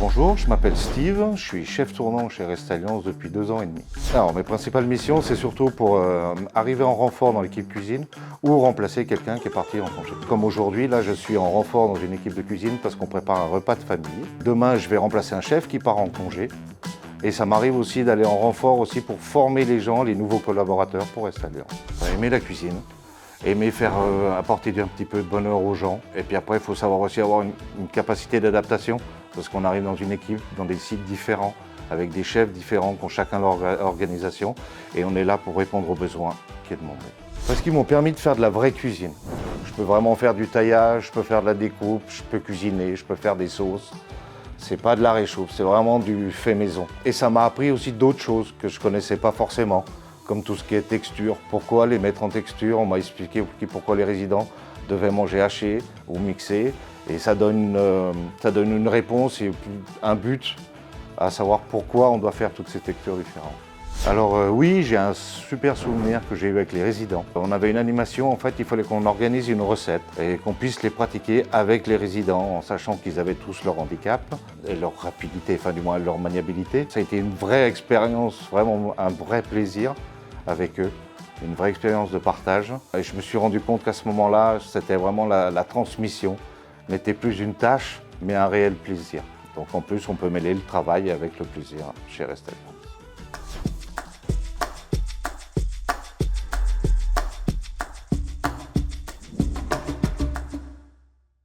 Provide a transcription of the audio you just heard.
Bonjour, je m'appelle Steve, je suis chef tournant chez Restalliance depuis 2 ans et demi. Alors mes principales missions, c'est surtout pour arriver en renfort dans l'équipe cuisine ou remplacer quelqu'un qui est parti en congé. Comme aujourd'hui, là je suis en renfort dans une équipe de cuisine parce qu'on prépare un repas de famille. Demain, je vais remplacer un chef qui part en congé. Et ça m'arrive aussi d'aller en renfort aussi pour former les gens, les nouveaux collaborateurs pour Restalliance. Aimer la cuisine, aimer faire apporter un petit peu de bonheur aux gens. Et puis après, il faut savoir aussi avoir une capacité d'adaptation parce qu'on arrive dans une équipe, dans des sites différents, avec des chefs différents qui ont chacun leur organisation. Et on est là pour répondre aux besoins qui est demandé. Parce qu'ils m'ont permis de faire de la vraie cuisine. Je peux vraiment faire du taillage, je peux faire de la découpe, je peux cuisiner, je peux faire des sauces. C'est pas de la réchauffe, c'est vraiment du fait maison. Et ça m'a appris aussi d'autres choses que je connaissais pas forcément, comme tout ce qui est texture. Pourquoi les mettre en texture? On m'a expliqué pourquoi les résidents devaient manger haché ou mixé. Et ça donne une réponse et un but à savoir pourquoi on doit faire toutes ces textures différentes. Alors oui, j'ai un super souvenir que j'ai eu avec les résidents. On avait une animation, en fait, il fallait qu'on organise une recette et qu'on puisse les pratiquer avec les résidents en sachant qu'ils avaient tous leur handicap et leur rapidité, enfin du moins leur maniabilité. Ça a été une vraie expérience, vraiment un vrai plaisir avec eux, une vraie expérience de partage. Et je me suis rendu compte qu'à ce moment-là, c'était vraiment la transmission n'était plus une tâche, mais un réel plaisir. Donc en plus, on peut mêler le travail avec le plaisir chez Restalliance.